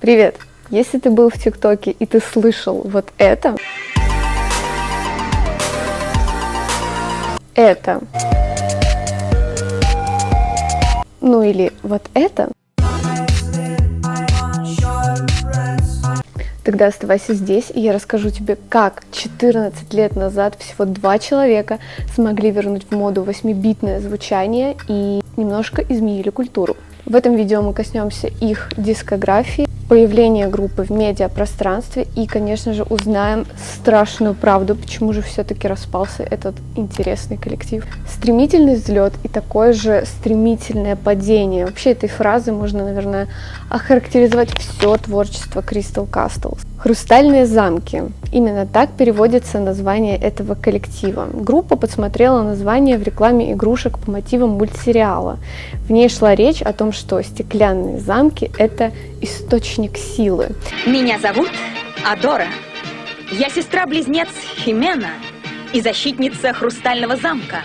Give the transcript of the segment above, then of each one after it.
Привет! Если ты был в ТикТоке и ты слышал вот это, ну или вот это, тогда оставайся здесь, и я расскажу тебе, как 14 лет назад всего 2 человека смогли вернуть в моду 8-битное звучание и немножко изменили культуру. В этом видео мы коснемся их дискографии, появления группы в медиапространстве и, конечно же, узнаем страшную правду, почему же все-таки распался этот интересный коллектив. Стремительный взлет и такое же стремительное падение. Вообще этой фразой можно, наверное, охарактеризовать все творчество Crystal Castles. «Хрустальные замки». Именно так переводится название этого коллектива. Группа подсмотрела название в рекламе игрушек по мотивам мультсериала. В ней шла речь о том, что стеклянные замки – это источник силы. Меня зовут Адора. Я сестра-близнец Химена и защитница Хрустального замка.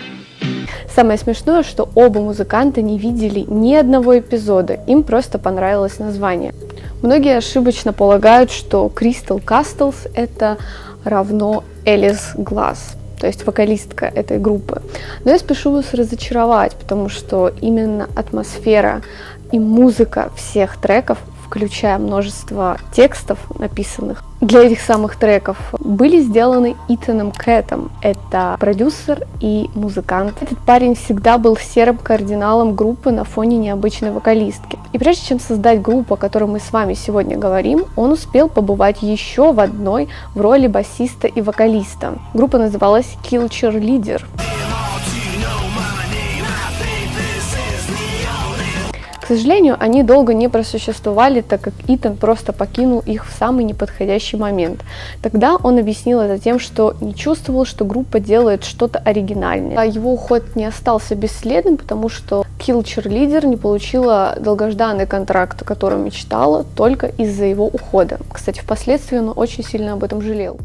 Самое смешное, что оба музыканта не видели ни одного эпизода, им просто понравилось название. Многие ошибочно полагают, что Crystal Castles это равно Элис Гласс, то есть вокалистка этой группы. Но я спешу вас разочаровать, потому что именно атмосфера и музыка всех треков, включая множество текстов, написанных для этих самых треков, были сделаны Итаном Кэтом. Это продюсер и музыкант. Этот парень всегда был серым кардиналом группы на фоне необычной вокалистки. И прежде чем создать группу, о которой мы с вами сегодня говорим, он успел побывать еще в одной в роли басиста и вокалиста. Группа называлась Kill Cheerleader. К сожалению, они долго не просуществовали, так как Итан просто покинул их в самый неподходящий момент. Тогда он объяснил это тем, что не чувствовал, что группа делает что-то оригинальное. А его уход не остался бесследным, потому что Kill Cheerleader не получила долгожданный контракт, о котором мечтала, только из-за его ухода. Кстати, впоследствии он очень сильно об этом жалел.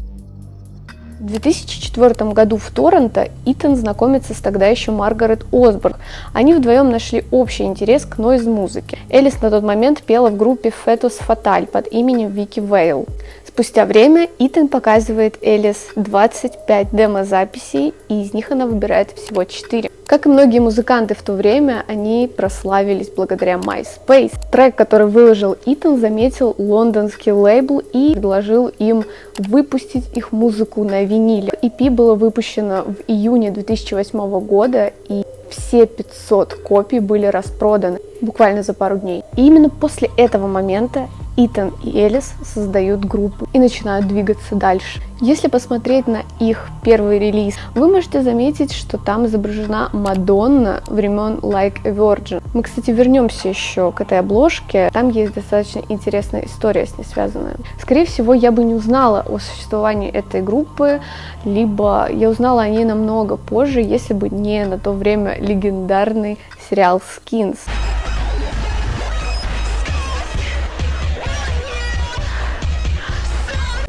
В 2004 году в Торонто Итан знакомится с тогда еще Маргарет Осборн. Они вдвоем нашли общий интерес к нойз-музыке. Элис на тот момент пела в группе Fetus Fatal под именем Вики Вейл. Спустя время Итан показывает Элис 25 демо-записей, и из них она выбирает всего 4. Как и многие музыканты в то время, они прославились благодаря MySpace. Трек, который выложил Итан, заметил лондонский лейбл и предложил им выпустить их музыку на виниле. EP было выпущено в июне 2008 года, и все 500 копий были распроданы буквально за пару дней. И именно после этого момента Итан и Элис создают группу и начинают двигаться дальше. Если посмотреть на их первый релиз, вы можете заметить, что там изображена Мадонна времен Like a Virgin. Мы, кстати, вернемся еще к этой обложке. Там есть достаточно интересная история с ней связанная. Скорее всего, я бы не узнала о существовании этой группы, либо я узнала о ней намного позже, если бы не на то время легендарный сериал Skins.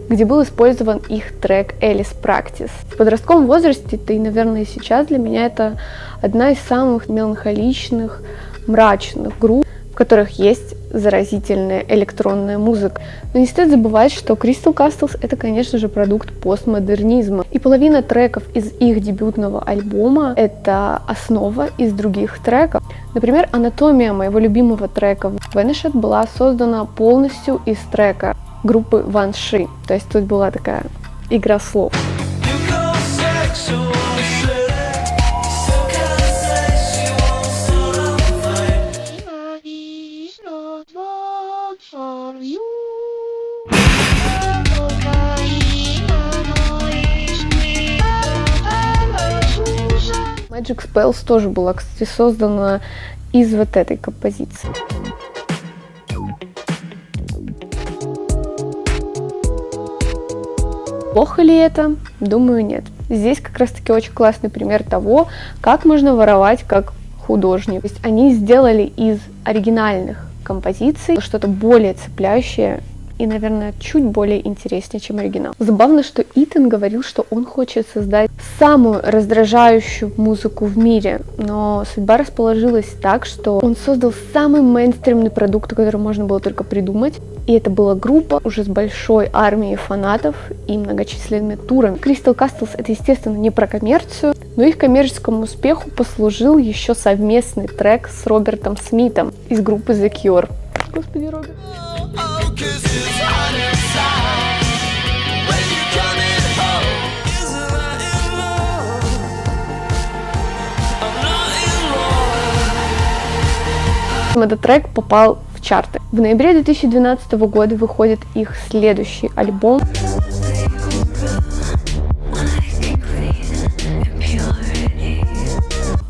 Где был использован их трек Alice Practice. В подростковом возрасте, да и, наверное, сейчас для меня это одна из самых меланхоличных, мрачных групп, в которых есть заразительная электронная музыка. Но не стоит забывать, что Crystal Castles это, конечно же, продукт постмодернизма. И половина треков из их дебютного альбома это основа из других треков. Например, анатомия моего любимого трека Vanished была создана полностью из трека группы Ванши. То есть тут была такая игра слов. Magic Spells тоже была, кстати, создана из вот этой композиции. Плохо ли это? Думаю, нет. Здесь как раз таки очень классный пример того, как можно воровать как художник. То есть они сделали из оригинальных композиций что-то более цепляющее и, наверное, чуть более интереснее, чем оригинал. Забавно, что Итан говорил, что он хочет создать самую раздражающую музыку в мире, но судьба расположилась так, что он создал самый мейнстримный продукт, который можно было только придумать, и это была группа уже с большой армией фанатов и многочисленными турами. Crystal Castles — это, естественно, не про коммерцию, но их коммерческому успеху послужил еще совместный трек с Робертом Смитом из группы The Cure. Господи, Роберт. Этот трек попал в чарты. В ноябре 2012 года выходит их следующий альбом.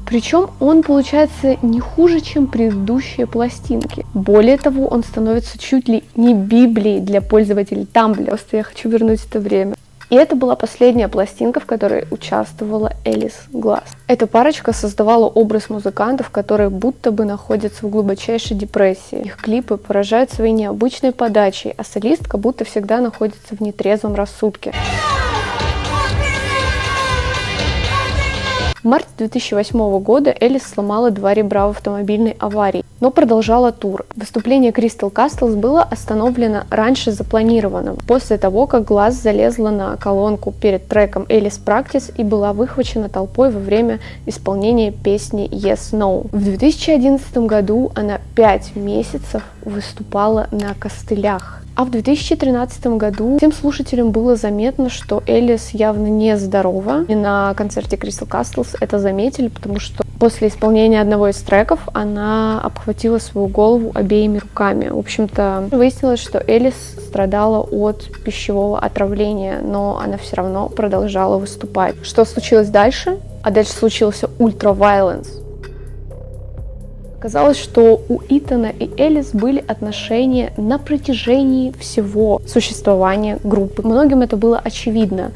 Причем он получается не хуже, чем предыдущие пластинки. Более того, он становится чуть ли не библией для пользователей Tumblr. Просто я хочу вернуть это время. И это была последняя пластинка, в которой участвовала Элис Гласс. Эта парочка создавала образ музыкантов, которые будто бы находятся в глубочайшей депрессии. Их клипы поражают своей необычной подачей, а солистка будто всегда находится в нетрезвом рассудке. В марте 2008 года Элис сломала 2 ребра в автомобильной аварии, но продолжала тур. Выступление Crystal Castles было остановлено раньше запланированного, после того, как Гласс залезла на колонку перед треком Alice Practice и была выхвачена толпой во время исполнения песни Yes No. В 2011 году она 5 месяцев выступала на костылях. А в 2013 году всем слушателям было заметно, что Элис явно нездорова. И на концерте Crystal Castles это заметили, потому что после исполнения одного из треков она обхватила свою голову обеими руками. В общем-то, выяснилось, что Элис страдала от пищевого отравления, но она все равно продолжала выступать. Что случилось дальше? А дальше случился ультра-вайленс. Оказалось, что у Итана и Элис были отношения на протяжении всего существования группы. Многим это было очевидно,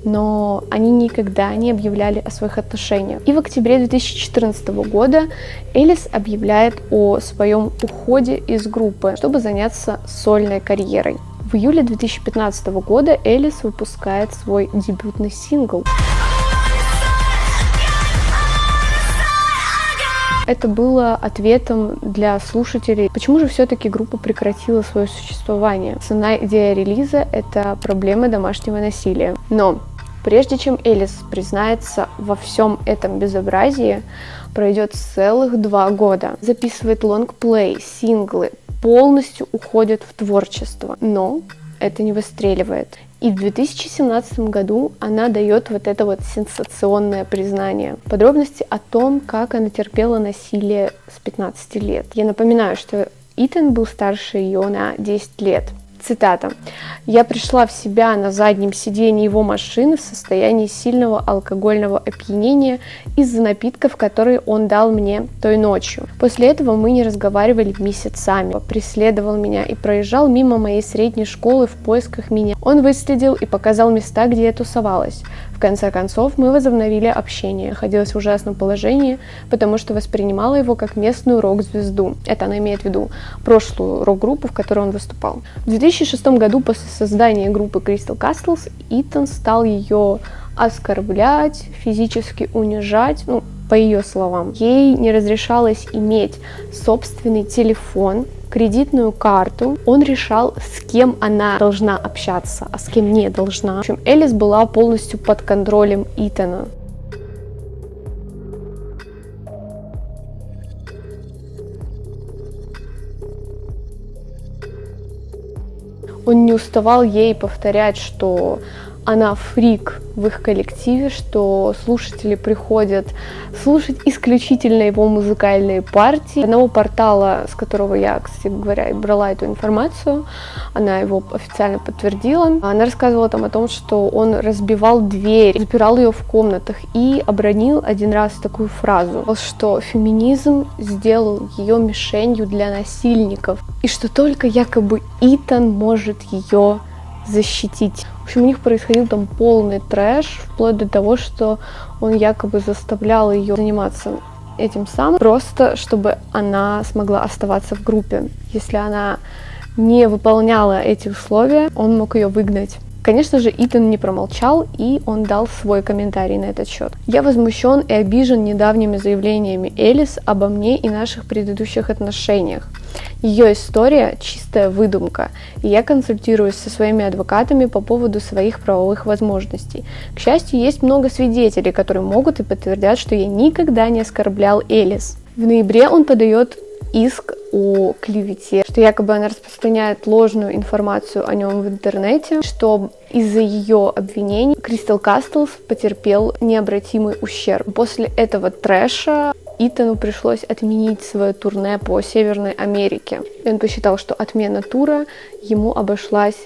но они никогда не объявляли о своих отношениях. И в октябре 2014 года Элис объявляет о своем уходе из группы, чтобы заняться сольной карьерой. В июле 2015 года Элис выпускает свой дебютный сингл. Это было ответом для слушателей, почему же все-таки группа прекратила свое существование. Основная идея релиза — это проблемы домашнего насилия. Но прежде чем Элис признается во всем этом безобразии, пройдет целых 2 года. Записывает лонгплей, синглы, полностью уходит в творчество. Но это не выстреливает. И в 2017 году она дает вот это вот сенсационное признание. Подробности о том, как она терпела насилие с 15 лет. Я напоминаю, что Итан был старше ее на 10 лет. Цитата. «Я пришла в себя на заднем сидении его машины в состоянии сильного алкогольного опьянения из-за напитков, которые он дал мне той ночью. После этого мы не разговаривали месяцами. Преследовал меня и проезжал мимо моей средней школы в поисках меня. Он выследил и показал места, где я тусовалась. В конце концов, мы возобновили общение. Находилась в ужасном положении, потому что воспринимала его как местную рок-звезду». Это она имеет в виду прошлую рок-группу, в которой он выступал. В 2006 году, после создания группы Crystal Castles, Итан стал ее оскорблять, физически унижать, по ее словам. Ей не разрешалось иметь собственный телефон, кредитную карту. Он решал, с кем она должна общаться, а с кем не должна. В общем, Элис была полностью под контролем Итана. Он не уставал ей повторять, что она фрик в их коллективе, что слушатели приходят слушать исключительно его музыкальные партии. Одного портала, с которого я, кстати говоря, брала эту информацию, она его официально подтвердила. Она рассказывала там о том, что он разбивал дверь, запирал ее в комнатах и обронил один раз такую фразу, что феминизм сделал ее мишенью для насильников, и что только якобы Итан может ее защитить. В общем, у них происходил там полный трэш, вплоть до того, что он якобы заставлял ее заниматься этим самым, просто чтобы она смогла оставаться в группе. Если она не выполняла эти условия, он мог ее выгнать. Конечно же, Итан не промолчал, и он дал свой комментарий на этот счет. «Я возмущен и обижен недавними заявлениями Элис обо мне и наших предыдущих отношениях. Ее история – чистая выдумка, и я консультируюсь со своими адвокатами по поводу своих правовых возможностей. К счастью, есть много свидетелей, которые могут и подтвердят, что я никогда не оскорблял Элис». В ноябре он подает иск о клевете, что якобы она распространяет ложную информацию о нем в интернете, что из-за ее обвинений Crystal Castles потерпел необратимый ущерб. После этого трэша Итану пришлось отменить свое турне по Северной Америке. И он посчитал, что отмена тура ему обошлась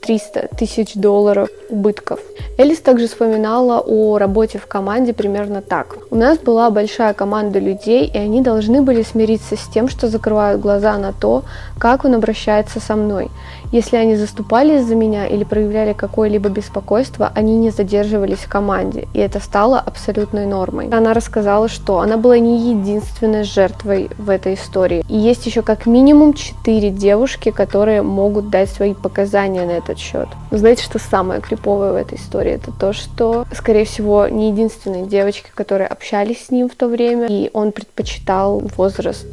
в $300 000 убытков. Элис также вспоминала о работе в команде примерно так. «У нас была большая команда людей, и они должны были смириться с тем, что закрывают глаза на то, как он обращается со мной. Если они заступались за меня или проявляли какое-либо беспокойство, они не задерживались в команде, и это стало абсолютной нормой». Она рассказала, что она была не единственной жертвой в этой истории. И есть еще как минимум 4 девушки, которые могут дать свои показания на этот счет. Но знаете, что самое криповое в этой истории? Это то, что, скорее всего, не единственные девочки, которые общались с ним в то время, и он предпочитал возраст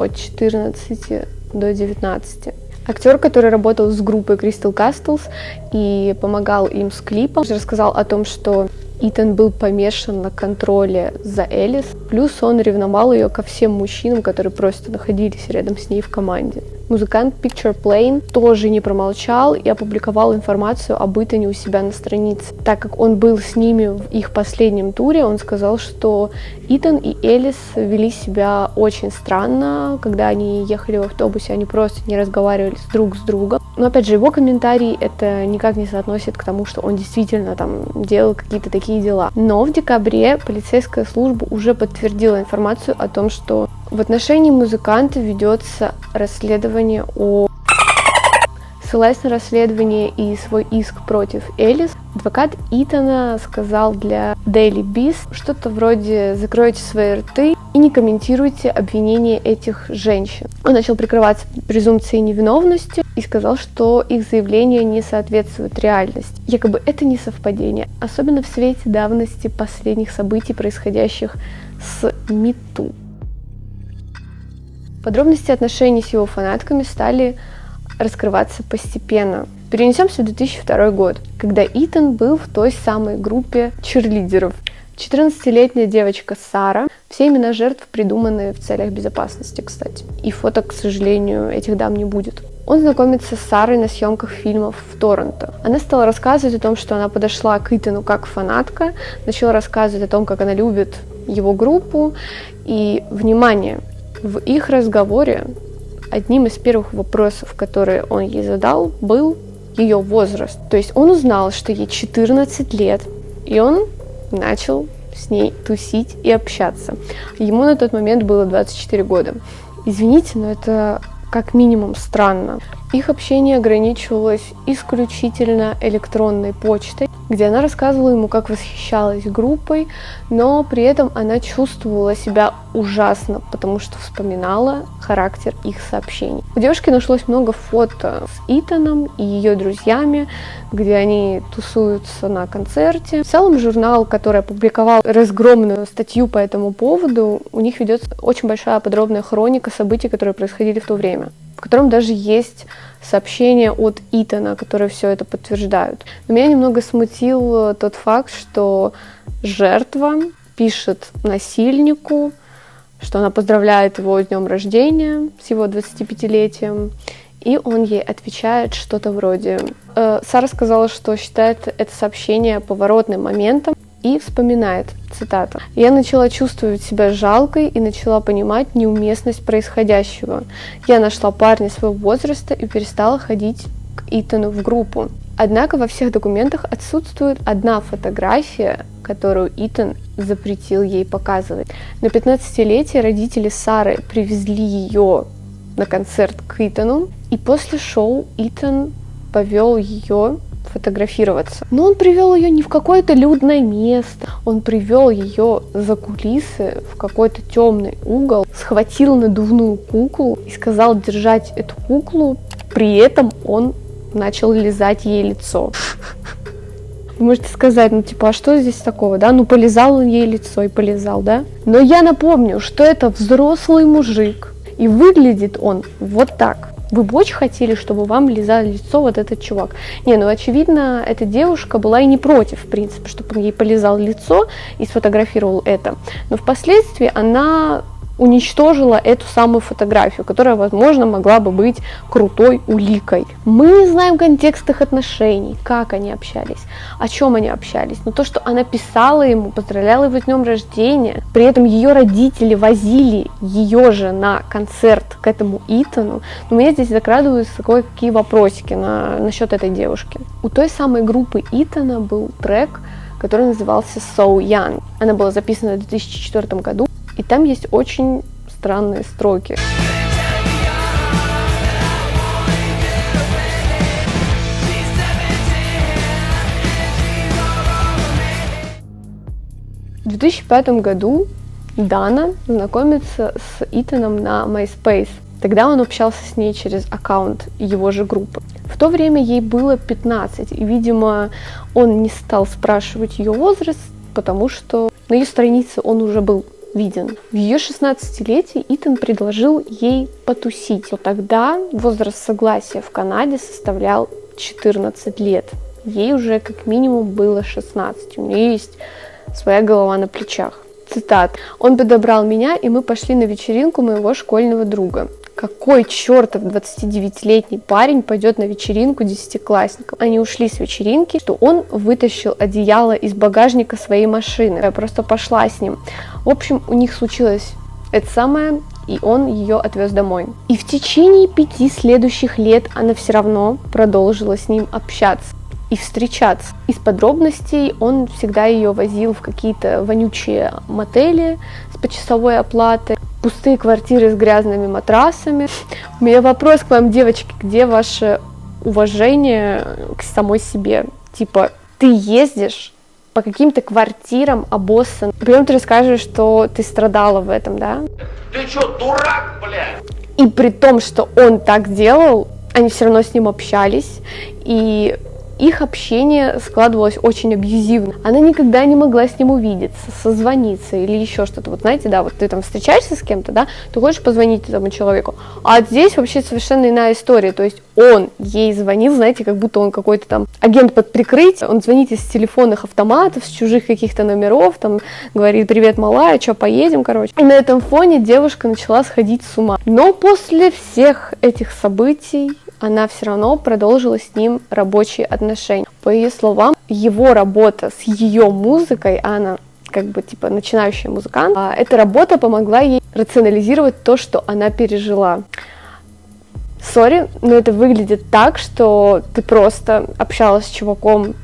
от 14 до 19. Актер, который работал с группой Crystal Castles и помогал им с клипом, рассказал о том, что Итан был помешан на контроле за Элис, плюс он ревновал ее ко всем мужчинам, которые просто находились рядом с ней в команде. Музыкант Picture Plane тоже не промолчал и опубликовал информацию об Итане у себя на странице. Так как он был с ними в их последнем туре, он сказал, что Итан и Элис вели себя очень странно, когда они ехали в автобусе, они просто не разговаривали друг с другом. Но опять же, его комментарий это никак не соотносит к тому, что он действительно там делал какие-то такие дела. Но в декабре полицейская служба уже подтвердила информацию о том, что в отношении музыканта ведется расследование Ссылаясь на расследование и свой иск против Элис, адвокат Итана сказал для Daily Beast что-то вроде «закройте свои рты и не комментируйте обвинения этих женщин». Он начал прикрываться презумпцией невиновности и сказал, что их заявления не соответствуют реальности. Якобы это не совпадение, особенно в свете давности последних событий, происходящих с MeToo. Подробности отношений с его фанатками стали раскрываться постепенно. Перенесемся в 2002 год, когда Итан был в той самой группе чирлидеров. 14-летняя девочка Сара, все имена жертв придуманы в целях безопасности, кстати. И фото, к сожалению, этих дам не будет. Он знакомится с Сарой на съемках фильмов в Торонто. Она стала рассказывать о том, что она подошла к Итану как фанатка, начала рассказывать о том, как она любит его группу. И, внимание, в их разговоре одним из первых вопросов, которые он ей задал, был ее возраст. То есть он узнал, что ей 14 лет, и он начал с ней тусить и общаться. Ему на тот момент было 24 года. Извините, но это как минимум странно. Их общение ограничивалось исключительно электронной почтой, где она рассказывала ему, как восхищалась группой, но при этом она чувствовала себя ужасно, потому что вспоминала характер их сообщений. У девушки нашлось много фото с Итаном и ее друзьями, где они тусуются на концерте. В целом журнал, который опубликовал разгромную статью по этому поводу, у них ведется очень большая подробная хроника событий, которые происходили в то время, в котором даже есть сообщения от Итана, которые все это подтверждают. Но меня немного смутил тот факт, что жертва пишет насильнику, что она поздравляет его с днем рождения, с его 25-летием, и он ей отвечает что-то вроде... Сара сказала, что считает это сообщение поворотным моментом, и вспоминает, цитата: «Я начала чувствовать себя жалкой и начала понимать неуместность происходящего. Я нашла парня своего возраста и перестала ходить к Итану в группу». Однако во всех документах отсутствует одна фотография, которую Итан запретил ей показывать. На 15-летие родители Сары привезли ее на концерт к Итану, и после шоу Итан повел ее фотографироваться. Но он привел ее не в какое-то людное место, он привел ее за кулисы в какой-то темный угол, схватил надувную куклу и сказал держать эту куклу при этом он начал лизать ей лицо. Вы можете сказать, ну типа, а что здесь такого, да? Ну полизал он ей лицо и полизал, да? Но я напомню, что это взрослый мужик, и выглядит он вот так. Вы бы очень хотели, чтобы вам лизал лицо вот этот чувак. Не, ну очевидно, эта девушка была и не против, в принципе, чтобы он ей полизал лицо и сфотографировал это. Но впоследствии она уничтожила эту самую фотографию, которая, возможно, могла бы быть крутой уликой. Мы не знаем контекст их отношений, как они общались, о чем они общались. Но то, что она писала ему, поздравляла его с днем рождения, при этом ее родители возили ее же на концерт к этому Итану, у меня здесь закрадываются кое-какие вопросики насчет этой девушки. У той самой группы Итана был трек, который назывался So Young. Она была записана в 2004 году. И там есть очень странные строки. В 2005 году Дана знакомится с Итаном на MySpace. Тогда он общался с ней через аккаунт его же группы. В то время ей было 15, и, видимо, он не стал спрашивать ее возраст, потому что на ее странице он уже был виден. В ее 16-летие Итан предложил ей потусить. Но тогда возраст согласия в Канаде составлял 14 лет. Ей уже как минимум было 16. У нее есть своя голова на плечах. Цитат. «Он подобрал меня, и мы пошли на вечеринку моего школьного друга. Какой чертов 29-летний парень пойдет на вечеринку десятиклассников?» Они ушли с вечеринки, что он вытащил одеяло из багажника своей машины. Я просто пошла с ним. В общем, у них случилось это самое, и он ее отвез домой. И в течение 5 следующих лет она все равно продолжила с ним общаться и встречаться. Из подробностей он всегда ее возил в какие-то вонючие мотели с почасовой оплатой, пустые квартиры с грязными матрасами. У меня вопрос к вам, девочки, где ваше уважение к самой себе? Типа, ты ездишь по каким-то квартирам обоссан, потом ты расскажешь, что ты страдала в этом, да? Ты чё, дурак, блядь? И при том, что он так делал, они все равно с ним общались, и их общение складывалось очень абьюзивно. Она никогда не могла с ним увидеться, созвониться или еще что-то. Вот знаете, да, вот ты там встречаешься с кем-то, да, ты хочешь позвонить этому человеку, а здесь вообще совершенно иная история. То есть он ей звонил, знаете, как будто он какой-то там агент под прикрытием. Он звонит из телефонных автоматов, с чужих каких-то номеров, там говорит: «Привет, малая, что, поедем, короче». И на этом фоне девушка начала сходить с ума. Но после всех этих событий она все равно продолжила с ним рабочие отношения. По ее словам, его работа с ее музыкой, она как бы типа начинающая музыкант, эта работа помогла ей рационализировать то, что она пережила. Сори, но это выглядит так, что ты просто общалась с чуваком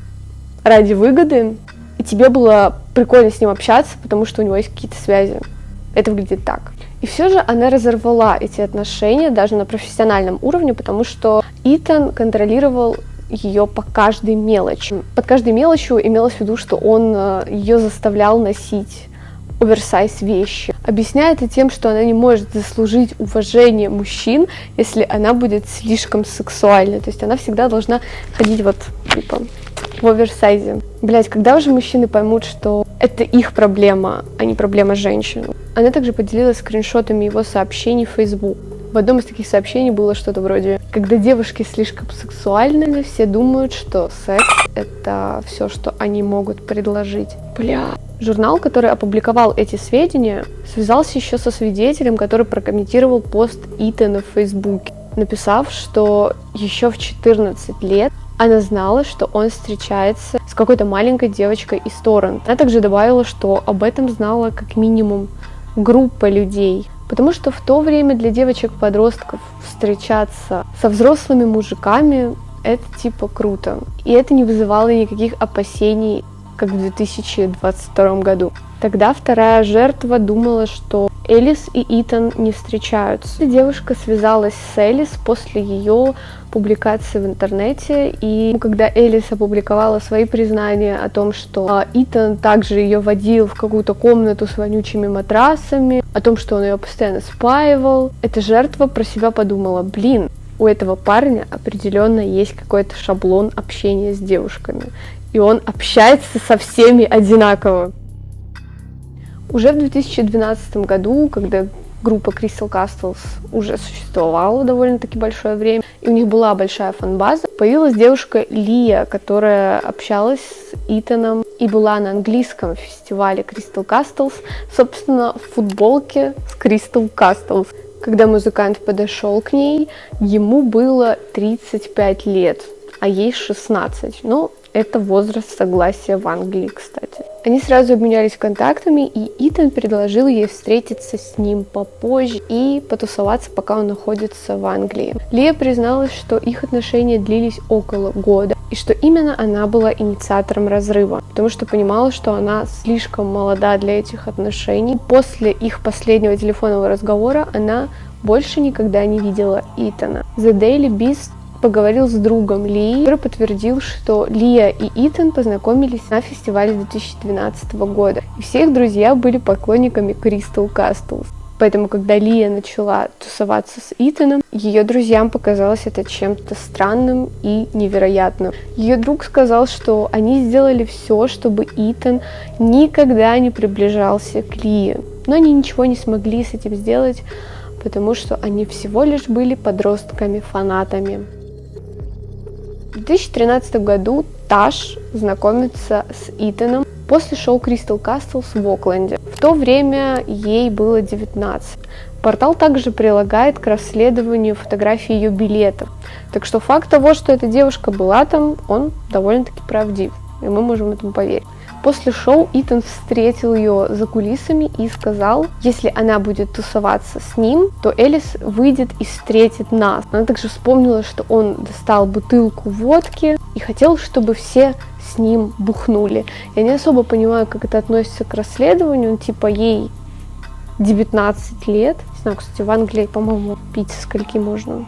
ради выгоды, и тебе было прикольно с ним общаться, потому что у него есть какие-то связи. Это выглядит так. И все же она разорвала эти отношения даже на профессиональном уровне, потому что Итан контролировал ее по каждой мелочи. Под каждой мелочью имелось в виду, что он ее заставлял носить оверсайз вещи. Объясняет это тем, что она не может заслужить уважение мужчин, если она будет слишком сексуальной. То есть она всегда должна ходить вот типа в оверсайзе. Блять, когда уже мужчины поймут, что это их проблема, а не проблема женщин? Она также поделилась скриншотами его сообщений в Facebook. В одном из таких сообщений было что-то вроде: когда девушки слишком сексуальны, все думают, что секс — это все, что они могут предложить. Бля. Журнал, который опубликовал эти сведения, связался еще со свидетелем, который прокомментировал пост Итана в Фейсбуке, написав, что еще в 14 лет она знала, что он встречается с какой-то маленькой девочкой из торрента. Она также добавила, что об этом знала как минимум группа людей, потому что в то время для девочек-подростков встречаться со взрослыми мужиками — это типа круто. И это не вызывало никаких опасений, как в 2022 году. Тогда вторая жертва думала, что Элис и Итан не встречаются. Девушка связалась с Элис после ее публикации в интернете, и когда Элис опубликовала свои признания о том, что Итан также ее водил в какую-то комнату с вонючими матрасами, о том, что он ее постоянно спаивал, эта жертва про себя подумала: блин, у этого парня определенно есть какой-то шаблон общения с девушками, и он общается со всеми одинаково. Уже в 2012 году, когда группа Crystal Castles уже существовала довольно-таки большое время, и у них была большая фан-база, появилась девушка Лия, которая общалась с Итаном и была на английском фестивале Crystal Castles, собственно, в футболке с Crystal Castles. Когда музыкант подошел к ней, ему было 35 лет, а ей 16. Ну, это возраст согласия в Англии, кстати. Они сразу обменялись контактами, и Итан предложил ей встретиться с ним попозже и потусоваться, пока он находится в Англии. Лия призналась, что их отношения длились около года, и что именно она была инициатором разрыва, потому что понимала, что она слишком молода для этих отношений. После их последнего телефонного разговора она больше никогда не видела Итана. The Daily Beast поговорил с другом Лии, который подтвердил, что Лия и Итан познакомились на фестивале 2012 года. И все их друзья были поклонниками Crystal Castles. Поэтому, когда Лия начала тусоваться с Итаном, ее друзьям показалось это чем-то странным и невероятным. Ее друг сказал, что они сделали все, чтобы Итан никогда не приближался к Лии. Но они ничего не смогли с этим сделать, потому что они всего лишь были подростками-фанатами. В 2013 году Таш знакомится с Итаном после шоу Crystal Castles в Окленде. В то время ей было 19. Портал также прилагает к расследованию фотографии ее билетов. Так что факт того, что эта девушка была там, он довольно-таки правдив, и мы можем этому поверить. После шоу Итан встретил ее за кулисами и сказал, если она будет тусоваться с ним, то Элис выйдет и встретит нас. Она также вспомнила, что он достал бутылку водки и хотел, чтобы все с ним бухнули. Я не особо понимаю, как это относится к расследованию, типа ей 19 лет. Не знаю, кстати, в Англии, по-моему, пить со скольки можно.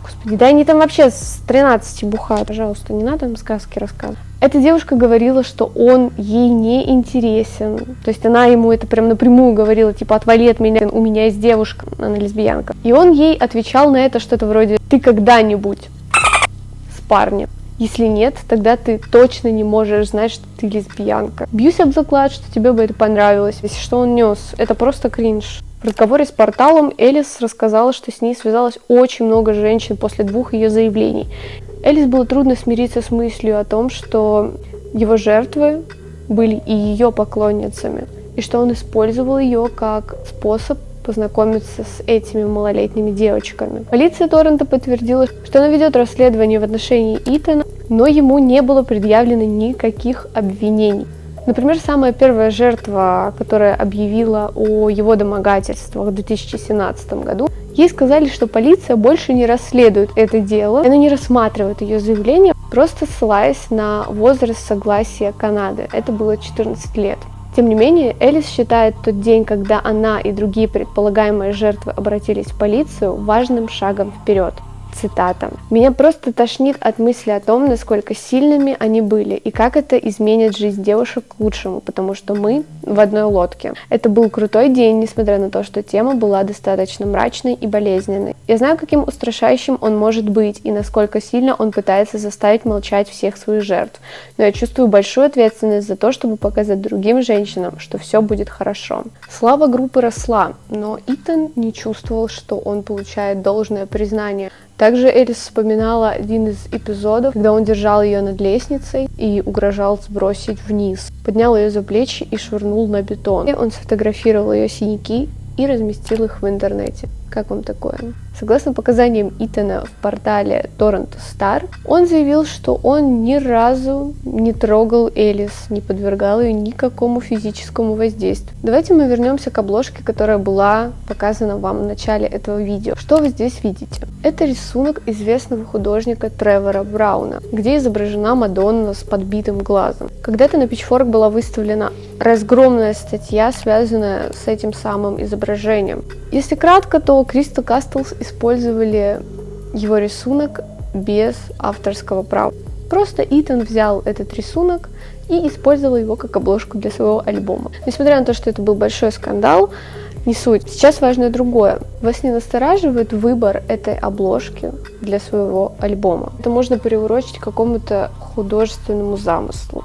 Господи, да они там вообще с 13 бухают. Пожалуйста, не надо нам сказки рассказывать. Эта девушка говорила, что он ей не интересен. То есть она ему это прям напрямую говорила, типа, отвали от меня, у меня есть девушка, она лесбиянка. И он ей отвечал на это что-то вроде, ты когда-нибудь с парнем? Если нет, тогда ты точно не можешь знать, что ты лесбиянка. Бьюсь об заклад, что тебе бы это понравилось. Если что он нес, это просто кринж. В разговоре с порталом Элис рассказала, что с ней связалось очень много женщин после 2 ее заявлений. Элис было трудно смириться с мыслью о том, что его жертвы были и ее поклонницами, и что он использовал ее как способ познакомиться с этими малолетними девочками. Полиция Торонто подтвердила, что она ведет расследование в отношении Итана, но ему не было предъявлено никаких обвинений. Например, самая первая жертва, которая объявила о его домогательствах в 2017 году, ей сказали, что полиция больше не расследует это дело, она не рассматривает ее заявление, просто ссылаясь на возраст согласия Канады. Это было 14 лет. Тем не менее, Элис считает тот день, когда она и другие предполагаемые жертвы обратились в полицию, важным шагом вперед. Цитата. «Меня просто тошнит от мысли о том, насколько сильными они были, и как это изменит жизнь девушек к лучшему, потому что мы в одной лодке. Это был крутой день, несмотря на то, что тема была достаточно мрачной и болезненной. Я знаю, каким устрашающим он может быть, и насколько сильно он пытается заставить молчать всех своих жертв. Но я чувствую большую ответственность за то, чтобы показать другим женщинам, что все будет хорошо». Слава группы росла, но Итан не чувствовал, что он получает должное признание. Также Элис вспоминала один из эпизодов, когда он держал ее над лестницей и угрожал сбросить вниз. Поднял ее за плечи и швырнул на бетон. И он сфотографировал ее синяки и разместил их в интернете. Как вам такое? Согласно показаниям Итана в портале Toronto Star, он заявил, что он ни разу не трогал Элис, не подвергал ее никакому физическому воздействию. Давайте мы вернемся к обложке, которая была показана вам в начале этого видео. Что вы здесь видите? Это рисунок известного художника Тревора Брауна, где изображена Мадонна с подбитым глазом. Когда-то на Pitchfork была выставлена разгромная статья, связанная с этим самым изображением. Если кратко, то Crystal Castles использовали его рисунок без авторского права. Просто Итан взял этот рисунок и использовал его как обложку для своего альбома. Несмотря на то, что это был большой скандал, не суть. Сейчас важно другое. Вас не настораживает выбор этой обложки для своего альбома. Это можно приурочить к какому-то художественному замыслу.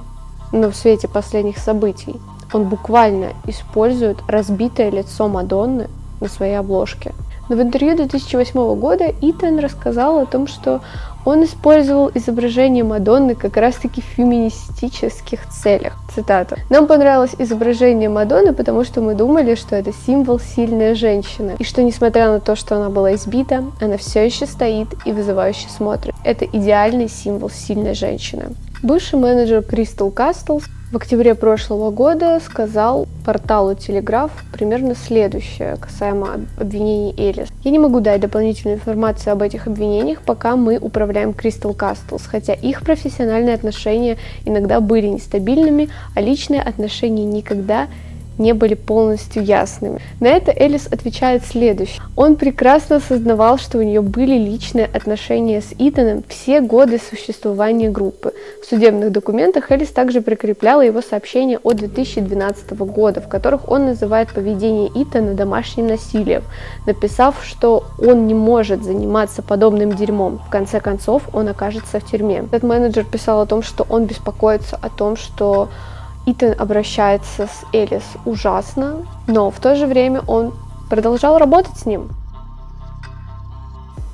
Но в свете последних событий он буквально использует разбитое лицо Мадонны на своей обложке. Но в интервью 2008 года Итан рассказал о том, что он использовал изображение Мадонны как раз-таки в феминистических целях. Цитата. «Нам понравилось изображение Мадонны, потому что мы думали, что это символ сильной женщины, и что, несмотря на то, что она была избита, она все еще стоит и вызывающе смотрит. Это идеальный символ сильной женщины». Бывший менеджер Crystal Castles в октябре прошлого года сказал порталу Телеграф примерно следующее касаемо обвинений Элис. «Я не могу дать дополнительную информацию об этих обвинениях, пока мы управляем Crystal Castles, хотя их профессиональные отношения иногда были нестабильными, а личные отношения никогда не были полностью ясными». На это Элис отвечает следующее. Он прекрасно осознавал, что у нее были личные отношения с Итаном все годы существования группы. В судебных документах Элис также прикрепляла его сообщения от 2012 года, в которых он называет поведение Итана домашним насилием, написав, что он не может заниматься подобным дерьмом. В конце концов, он окажется в тюрьме. Этот менеджер писал о том, что он беспокоится о том, что Итан обращается с Элис ужасно, но в то же время он продолжал работать с ним.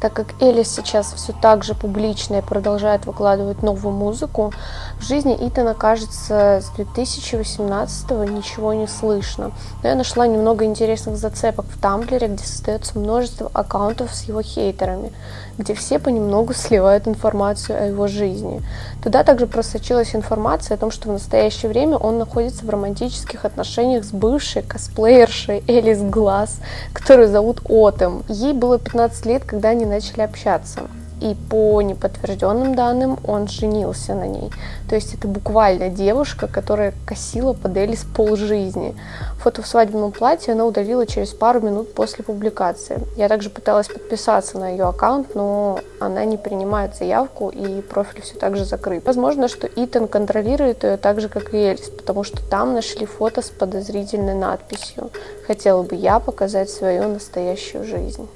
Так как Элис сейчас все так же публично и продолжает выкладывать новую музыку, в жизни Итана, кажется, с 2018-го ничего не слышно. Но я нашла немного интересных зацепок в Тамблере, где создается множество аккаунтов с его хейтерами, где все понемногу сливают информацию о его жизни. Туда также просочилась информация о том, что в настоящее время он находится в романтических отношениях с бывшей косплеершей Элис Гласс, которую зовут Отем. Ей было 15 лет, когда они начали общаться. И по неподтвержденным данным он женился на ней. То есть это буквально девушка, которая косила под Элис полжизни. Фото в свадебном платье она удалила через пару минут после публикации. Я также пыталась подписаться на ее аккаунт, но она не принимает заявку, и профиль все так же закрыт. Возможно, что Итан контролирует ее так же, как и Элис, потому что там нашли фото с подозрительной надписью «Хотела бы я показать свою настоящую жизнь».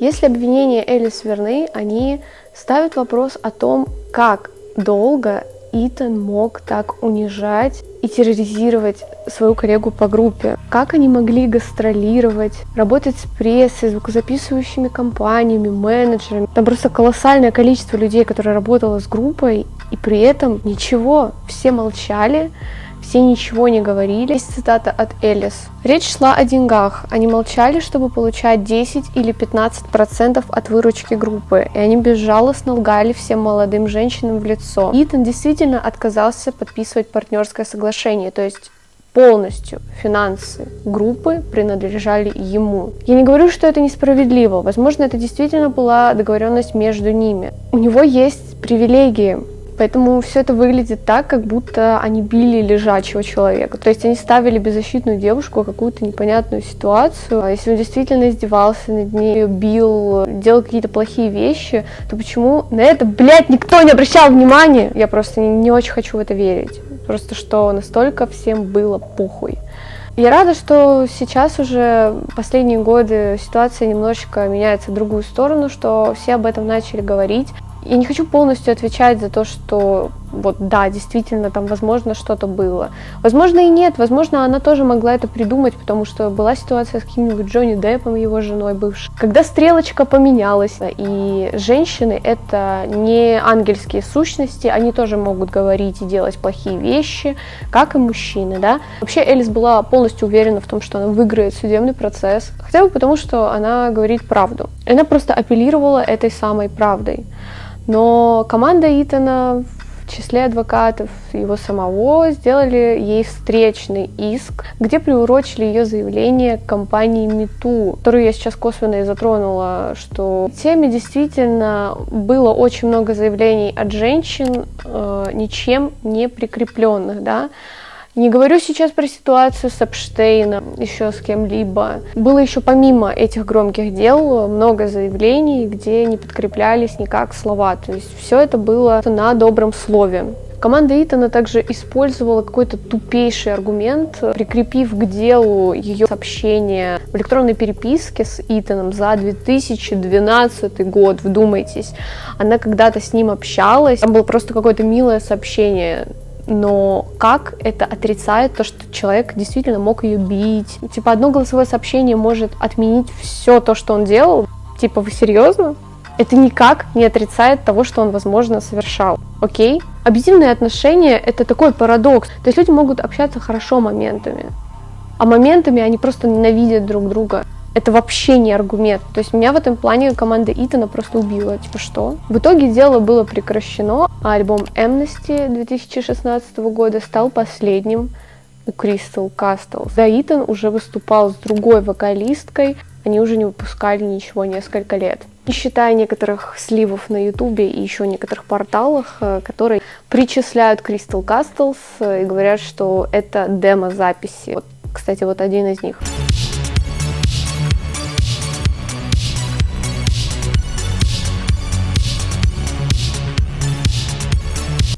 Если обвинения Элис верны, они ставят вопрос о том, как долго Итан мог так унижать и терроризировать свою коллегу по группе. Как они могли гастролировать, работать с прессой, звукозаписывающими компаниями, менеджерами. Там просто колоссальное количество людей, которые работало с группой, и при этом ничего, все молчали. Все ничего не говорили. Есть цитата от Элис. Речь шла о деньгах. Они молчали, чтобы получать 10 или 15% от выручки группы. И они безжалостно лгали всем молодым женщинам в лицо. Итан действительно отказался подписывать партнерское соглашение. То есть полностью финансы группы принадлежали ему. Я не говорю, что это несправедливо. Возможно, это действительно была договоренность между ними. У него есть привилегии. Поэтому все это выглядит так, как будто они били лежачего человека. То есть они ставили беззащитную девушку в какую-то непонятную ситуацию. А если он действительно издевался над ней, ее бил, делал какие-то плохие вещи, то почему на это, блядь, никто не обращал внимания? Я просто не очень хочу в это верить. Просто что настолько всем было похуй. Я рада, что сейчас уже последние годы ситуация немножечко меняется в другую сторону, что все об этом начали говорить. Я не хочу полностью отвечать за то, что вот да, действительно, там, возможно, что-то было. Возможно, и нет. Возможно, она тоже могла это придумать, потому что была ситуация с каким-нибудь Джонни Деппом, его женой бывшей. Когда стрелочка поменялась, и женщины — это не ангельские сущности, они тоже могут говорить и делать плохие вещи, как и мужчины, да. Вообще, Элис была полностью уверена в том, что она выиграет судебный процесс, хотя бы потому, что она говорит правду. Она просто апеллировала этой самой правдой. Но команда Итана, в числе адвокатов его самого, сделали ей встречный иск, где приурочили ее заявление к компании #MeToo, которую я сейчас косвенно и затронула, что в теме действительно было очень много заявлений от женщин, ничем не прикрепленных, да. Не говорю сейчас про ситуацию с Эпштейном, еще с кем-либо. Было еще помимо этих громких дел много заявлений, где не подкреплялись никак слова. То есть все это было на добром слове. Команда Итана также использовала какой-то тупейший аргумент, прикрепив к делу ее сообщение в электронной переписке с Итаном за 2012 год, вдумайтесь. Она когда-то с ним общалась, там было просто какое-то милое сообщение. Но как это отрицает то, что человек действительно мог ее бить? Типа, одно голосовое сообщение может отменить все то, что он делал? Типа, вы серьезно? Это никак не отрицает того, что он, возможно, совершал. Окей? Абьюзивные отношения — это такой парадокс. То есть люди могут общаться хорошо моментами, а моментами они просто ненавидят друг друга. Это вообще не аргумент. То есть меня в этом плане команда Итана просто убила. Типа что? В итоге дело было прекращено, а альбом Amnesty 2016 года стал последним у Crystal Castles. Да, Итан уже выступал с другой вокалисткой, они уже не выпускали ничего несколько лет. Не считая некоторых сливов на Ютубе и еще некоторых порталах, которые причисляют Crystal Castles и говорят, что это демо-записи. Вот, кстати, вот один из них.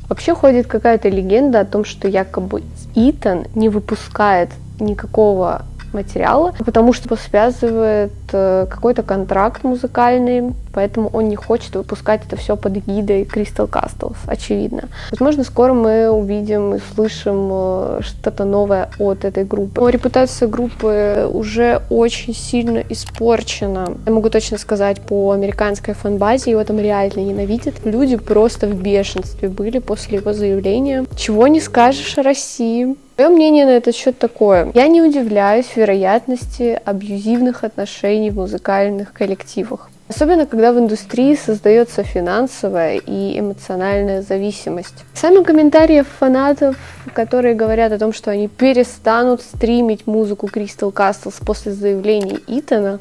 Вообще ходит какая-то легенда о том, что якобы Итан не выпускает никакого материала, потому что его связывает какой-то контракт музыкальный, поэтому он не хочет выпускать это все под эгидой Crystal Castles, очевидно. Возможно, скоро мы увидим и услышим что-то новое от этой группы. Но репутация группы уже очень сильно испорчена. Я могу точно сказать, по американской фан-базе его там реально ненавидят. Люди просто в бешенстве были после его заявления. Чего не скажешь о России. Мое мнение на этот счет такое. Я не удивляюсь вероятности абьюзивных отношений в музыкальных коллективах. Особенно, когда в индустрии создается финансовая и эмоциональная зависимость. Сами комментарии фанатов, которые говорят о том, что они перестанут стримить музыку Crystal Castles после заявлений Итана,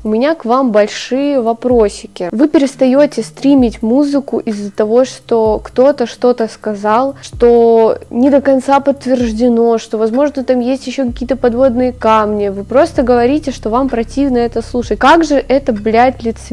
у меня к вам большие вопросики. Вы перестаете стримить музыку из-за того, что кто-то что-то сказал, что не до конца подтверждено, что, возможно, там есть еще какие-то подводные камни. Вы просто говорите, что вам противно это слушать. Как же это, блядь, лицемерно?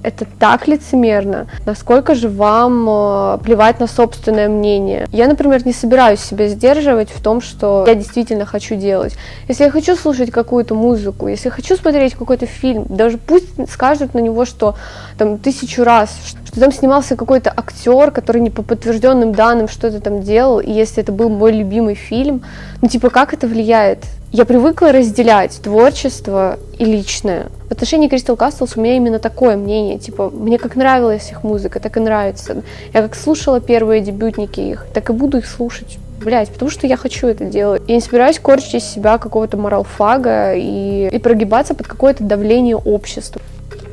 Это так лицемерно. Насколько же вам плевать на собственное мнение? Я, например, не собираюсь себя сдерживать в том, что я действительно хочу делать. Если я хочу слушать какую-то музыку, если я хочу смотреть какой-то фильм, даже пусть скажут на него, что там 1000 раз, что там снимался какой-то актер, который не по подтвержденным данным что-то там делал, и если это был мой любимый фильм, ну типа как это влияет? Я привыкла разделять творчество и личное. В отношении Crystal Castles у меня именно такое мнение. Типа, мне как нравилась их музыка, так и нравится. Я как слушала первые дебютники их, так и буду их слушать. Блять, потому что я хочу это делать. Я не собираюсь корчить из себя какого-то моралфага и прогибаться под какое-то давление общества.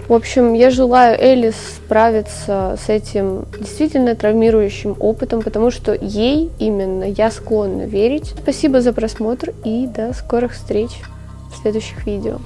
В общем, я желаю Элис справиться с этим действительно травмирующим опытом, потому что ей именно я склонна верить. Спасибо за просмотр и до скорых встреч в следующих видео.